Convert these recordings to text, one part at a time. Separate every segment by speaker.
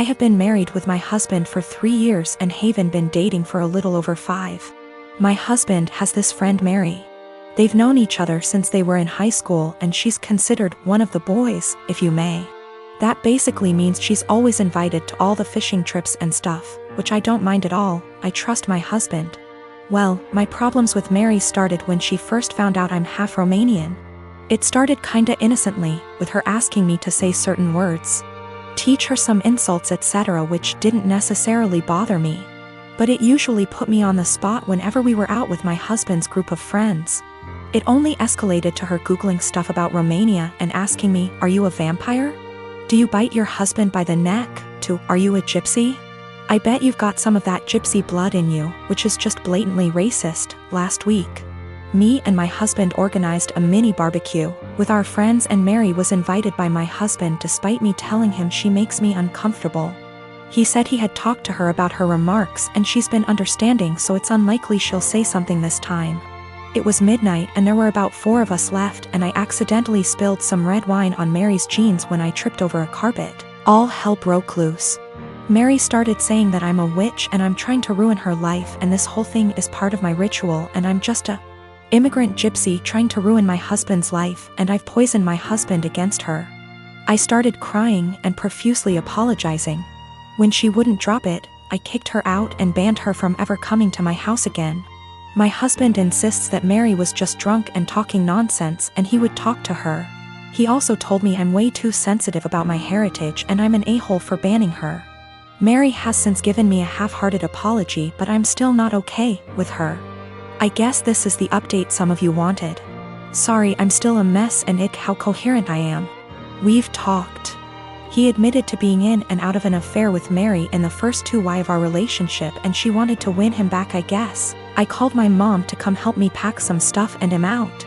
Speaker 1: I have been married with my husband for 3 years and Haven been dating for a little over 5. My husband has this friend Mary. They've known each other since they were in high school and she's considered one of the boys, if you may. That basically means she's always invited to all the fishing trips and stuff, which I don't mind at all. I trust my husband. Well, my problems with Mary started when she first found out I'm half Romanian. It started kinda innocently, with her asking me to say certain words, teach her some insults etc., which didn't necessarily bother me. But it usually put me on the spot whenever we were out with my husband's group of friends. It only escalated to her Googling stuff about Romania and asking me, are you a vampire? Do you bite your husband by the neck? To, are you a gypsy? I bet you've got some of that gypsy blood in you, which is just blatantly racist. Last week, me and my husband organized a mini barbecue with our friends and Mary was invited by my husband despite me telling him she makes me uncomfortable. He said he had talked to her about her remarks and she's been understanding, so it's unlikely she'll say something this time. It was midnight and there were about 4 of us left and I accidentally spilled some red wine on Mary's jeans when I tripped over a carpet. All hell broke loose. Mary started saying that I'm a witch and I'm trying to ruin her life and this whole thing is part of my ritual and I'm just a immigrant gypsy trying to ruin my husband's life and I've poisoned my husband against her. I started crying and profusely apologizing. When she wouldn't drop it, I kicked her out and banned her from ever coming to my house again. My husband insists that Mary was just drunk and talking nonsense and he would talk to her. He also told me I'm way too sensitive about my heritage and I'm an a-hole for banning her. Mary has since given me a half-hearted apology, but I'm still not okay with her. I guess this is the update some of you wanted. Sorry, I'm still a mess and ick how coherent I am. We've talked. He admitted to being in and out of an affair with Mary in the first 2 years of our relationship and she wanted to win him back, I guess. I called my mom to come help me pack some stuff and him out.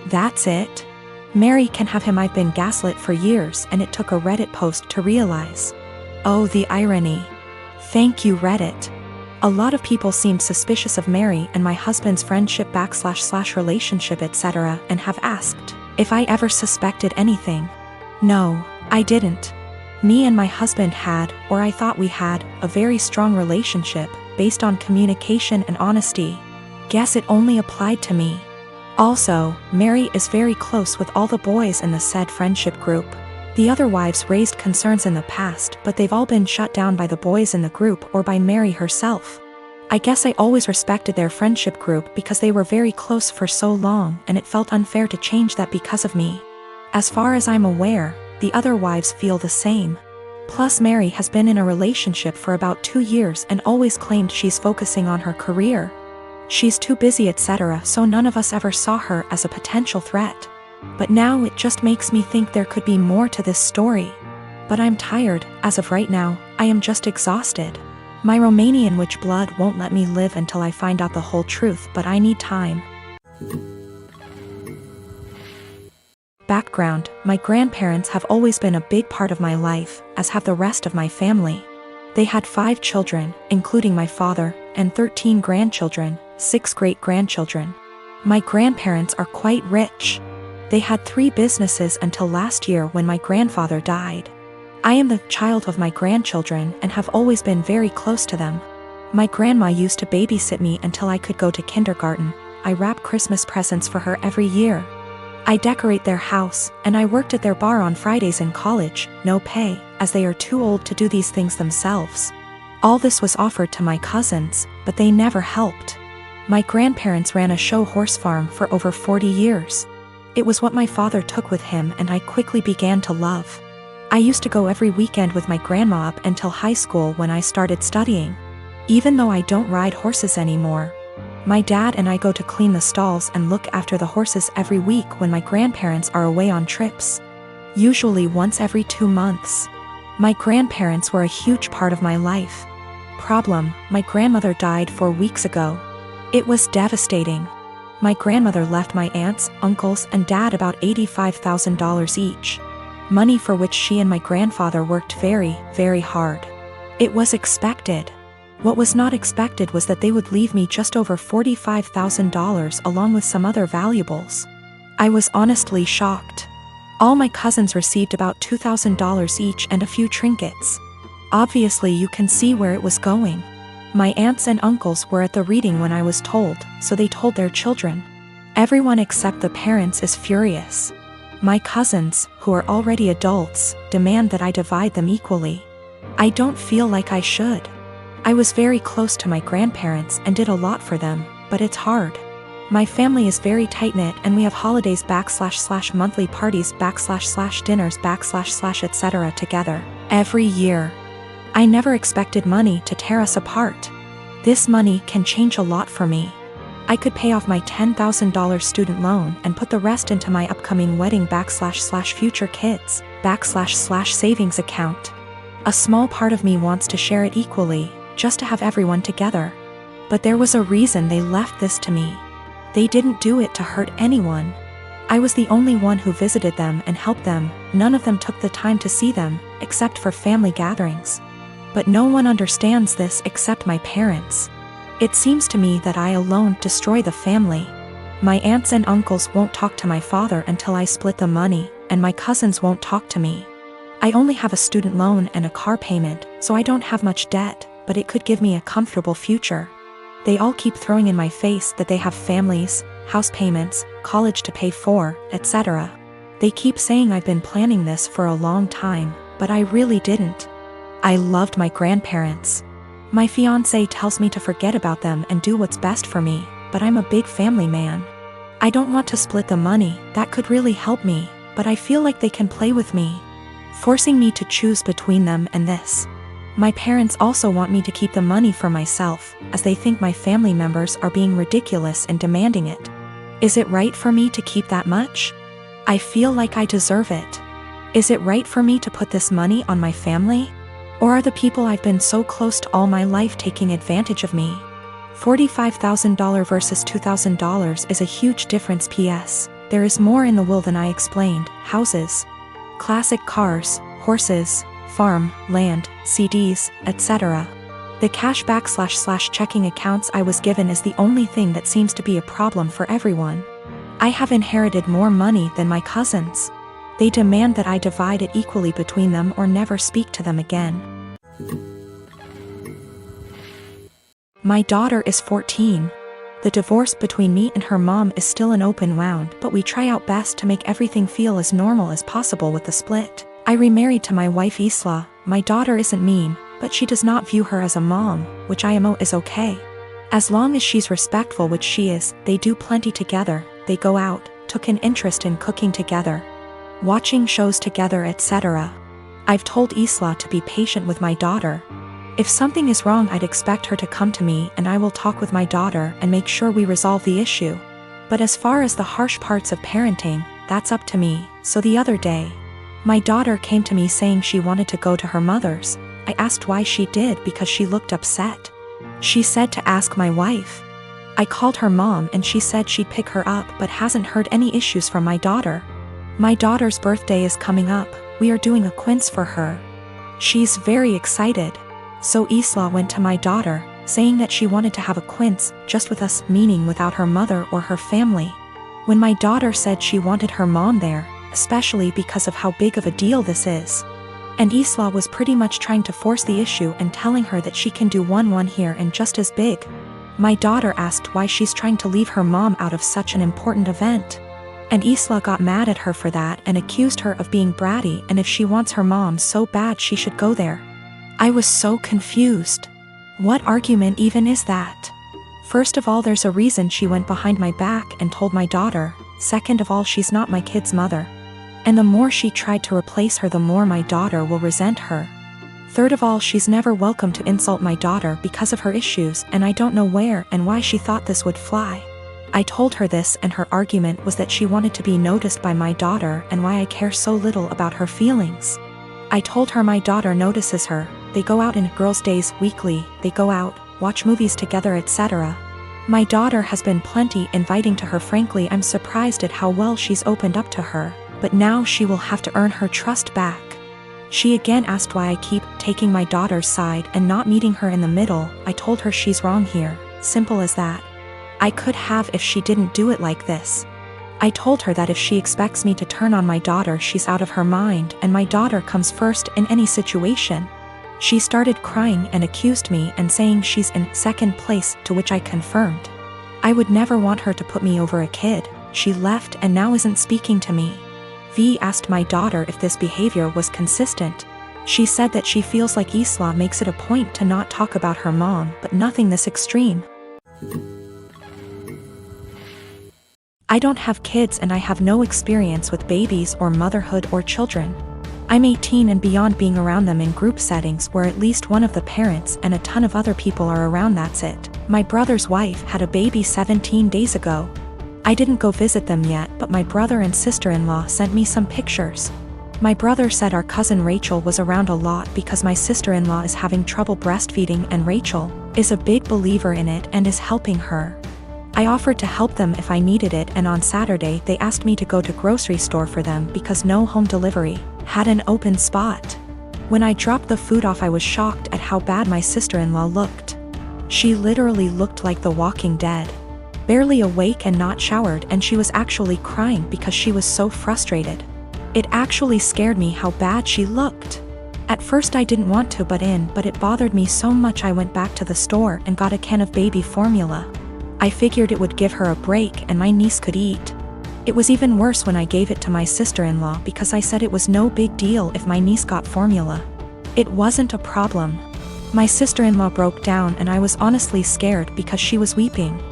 Speaker 1: That's it. Mary can have him. I've been gaslit for years and it took a Reddit post to realize. Oh, the irony. Thank you, Reddit. A lot of people seemed suspicious of Mary and my husband's friendship / relationship etc. and have asked if I ever suspected anything. No, I didn't. Me and my husband had, or I thought we had, a very strong relationship, based on communication and honesty. Guess it only applied to me. Also, Mary is very close with all the boys in the said friendship group. The other wives raised concerns in the past, but they've all been shut down by the boys in the group or by Mary herself. I guess I always respected their friendship group because they were very close for so long and it felt unfair to change that because of me. As far as I'm aware, the other wives feel the same. Plus Mary has been in a relationship for about 2 years and always claimed she's focusing on her career. She's too busy etc., so none of us ever saw her as a potential threat. But now it just makes me think there could be more to this story. But I'm tired. As of right now, I am just exhausted. My Romanian witch blood won't let me live until I find out the whole truth, but I need time. Background: my grandparents have always been a big part of my life, as have the rest of my family. They had 5 children, including my father, and 13 grandchildren, 6 great-grandchildren. My grandparents are quite rich. They had 3 businesses until last year when my grandfather died. I am the child of my grandchildren and have always been very close to them. My grandma used to babysit me until I could go to kindergarten. I wrap Christmas presents for her every year. I decorate their house, and I worked at their bar on Fridays in college, no pay, as they are too old to do these things themselves. All this was offered to my cousins, but they never helped. My grandparents ran a show horse farm for over 40 years. It was what my father took with him and I quickly began to love. I used to go every weekend with my grandma up until high school when I started studying. Even though I don't ride horses anymore, my dad and I go to clean the stalls and look after the horses every week when my grandparents are away on trips. Usually once every 2 months. My grandparents were a huge part of my life. Problem: my grandmother died 4 weeks ago. It was devastating. My grandmother left my aunts, uncles, and dad about $85,000 each. Money for which she and my grandfather worked very, very hard. It was expected. What was not expected was that they would leave me just over $45,000 along with some other valuables. I was honestly shocked. All my cousins received about $2,000 each and a few trinkets. Obviously you can see where it was going. My aunts and uncles were at the reading when I was told, so they told their children. Everyone except the parents is furious. My cousins, who are already adults, demand that I divide them equally. I don't feel like I should. I was very close to my grandparents and did a lot for them, but it's hard. My family is very tight-knit and we have holidays / monthly parties / dinners / etc. together, every year. I never expected money to tear us apart. This money can change a lot for me. I could pay off my $10,000 student loan and put the rest into my upcoming wedding / future kids / savings account. A small part of me wants to share it equally, just to have everyone together. But there was a reason they left this to me. They didn't do it to hurt anyone. I was the only one who visited them and helped them. None of them took the time to see them, except for family gatherings. But no one understands this except my parents. It seems to me that I alone destroy the family. My aunts and uncles won't talk to my father until I split the money, and my cousins won't talk to me. I only have a student loan and a car payment, so I don't have much debt, but it could give me a comfortable future. They all keep throwing in my face that they have families, house payments, college to pay for, etc. They keep saying I've been planning this for a long time, but I really didn't. I loved my grandparents. My fiancé tells me to forget about them and do what's best for me, but I'm a big family man. I don't want to split the money, that could really help me, but I feel like they can play with me, forcing me to choose between them and this. My parents also want me to keep the money for myself, as they think my family members are being ridiculous and demanding it. Is it right for me to keep that much? I feel like I deserve it. Is it right for me to put this money on my family? Or are the people I've been so close to all my life taking advantage of me? $45,000 versus $2,000 is a huge difference. P.S. There is more in the will than I explained. Houses, classic cars, horses, farm, land, CDs, etc. The cash / checking accounts I was given is the only thing that seems to be a problem for everyone. I have inherited more money than my cousins. They demand that I divide it equally between them or never speak to them again. My daughter is 14. The divorce between me and her mom is still an open wound, but we try our best to make everything feel as normal as possible with the split. I remarried to my wife Isla. My daughter isn't mean, but she does not view her as a mom, which I am is okay. As long as she's respectful, which she is, they do plenty together, they go out, took an interest in cooking together, watching shows together, etc. I've told Isla to be patient with my daughter. If something is wrong, I'd expect her to come to me and I will talk with my daughter and make sure we resolve the issue. But as far as the harsh parts of parenting, that's up to me. So the other day, my daughter came to me saying she wanted to go to her mother's. I asked why she did because she looked upset. She said to ask my wife. I called her mom and she said she'd pick her up but hasn't heard any issues from my daughter. My daughter's birthday is coming up, we are doing a quince for her. She's very excited. So Isla went to my daughter, saying that she wanted to have a quince just with us, meaning without her mother or her family. When my daughter said she wanted her mom there, especially because of how big of a deal this is. And Isla was pretty much trying to force the issue and telling her that she can do one here and just as big. My daughter asked why she's trying to leave her mom out of such an important event. And Isla got mad at her for that and accused her of being bratty, and if she wants her mom so bad she should go there. I was so confused. What argument even is that? First of all, there's a reason she went behind my back and told my daughter. Second of all, she's not my kid's mother. And the more she tried to replace her, the more my daughter will resent her. Third of all, she's never welcome to insult my daughter because of her issues, and I don't know where and why she thought this would fly. I told her this, and her argument was that she wanted to be noticed by my daughter and why I care so little about her feelings. I told her my daughter notices her. They go out in girls' days weekly, they go out, watch movies together, etc. My daughter has been plenty inviting to her. Frankly, I'm surprised at how well she's opened up to her, but now she will have to earn her trust back. She again asked why I keep taking my daughter's side and not meeting her in the middle. I told her she's wrong here, simple as that. I could have if she didn't do it like this. I told her that if she expects me to turn on my daughter, she's out of her mind, and my daughter comes first in any situation. She started crying and accused me and saying she's in second place, to which I confirmed. I would never want her to put me over a kid. She left and now isn't speaking to me. V asked my daughter if this behavior was consistent. She said that she feels like Isla makes it a point to not talk about her mom, but nothing this extreme. I don't have kids and I have no experience with babies or motherhood or children. I'm 18 and beyond being around them in group settings where at least one of the parents and a ton of other people are around, that's it. My brother's wife had a baby 17 days ago. I didn't go visit them yet, but my brother and sister-in-law sent me some pictures. My brother said our cousin Rachel was around a lot because my sister-in-law is having trouble breastfeeding and Rachel is a big believer in it and is helping her. I offered to help them if I needed it, and on Saturday they asked me to go to grocery store for them because no home delivery had an open spot. When I dropped the food off, I was shocked at how bad my sister-in-law looked. She literally looked like the Walking Dead. Barely awake and not showered, and she was actually crying because she was so frustrated. It actually scared me how bad she looked. At first I didn't want to butt in, but it bothered me so much I went back to the store and got a can of baby formula. I figured it would give her a break and my niece could eat. It was even worse when I gave it to my sister-in-law because I said it was no big deal if my niece got formula. It wasn't a problem. My sister-in-law broke down and I was honestly scared because she was weeping.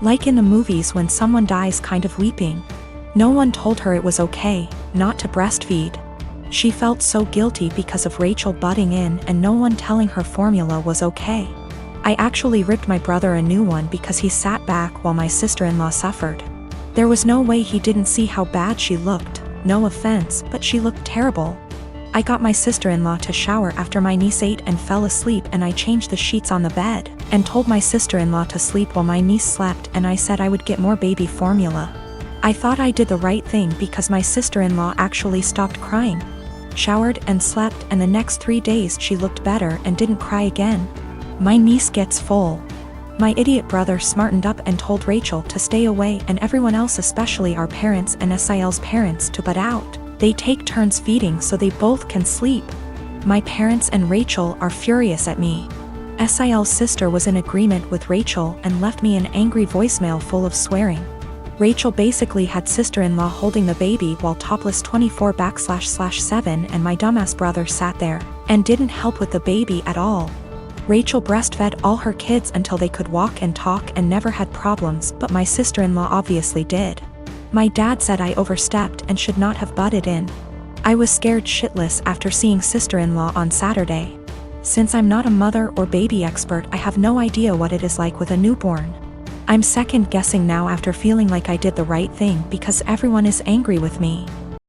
Speaker 1: Like in the movies when someone dies, kind of weeping. No one told her it was okay not to breastfeed. She felt so guilty because of Rachel butting in and no one telling her formula was okay. I actually ripped my brother a new one because he sat back while my sister-in-law suffered. There was no way he didn't see how bad she looked. No offense, but she looked terrible. I got my sister-in-law to shower after my niece ate and fell asleep, and I changed the sheets on the bed and told my sister-in-law to sleep while my niece slept, and I said I would get more baby formula. I thought I did the right thing because my sister-in-law actually stopped crying, showered and slept, and the next 3 days she looked better and didn't cry again. My niece gets full. My idiot brother smartened up and told Rachel to stay away and everyone else, especially our parents and SIL's parents, to butt out. They take turns feeding so they both can sleep. My parents and Rachel are furious at me. SIL's sister was in agreement with Rachel and left me an angry voicemail full of swearing. Rachel basically had sister-in-law holding the baby while topless 24/7, and my dumbass brother sat there and didn't help with the baby at all. Rachel breastfed all her kids until they could walk and talk and never had problems, but my sister-in-law obviously did. My dad said I overstepped and should not have butted in. I was scared shitless after seeing sister-in-law on Saturday. Since I'm not a mother or baby expert, I have no idea what it is like with a newborn. I'm second guessing now after feeling like I did the right thing because everyone is angry with me.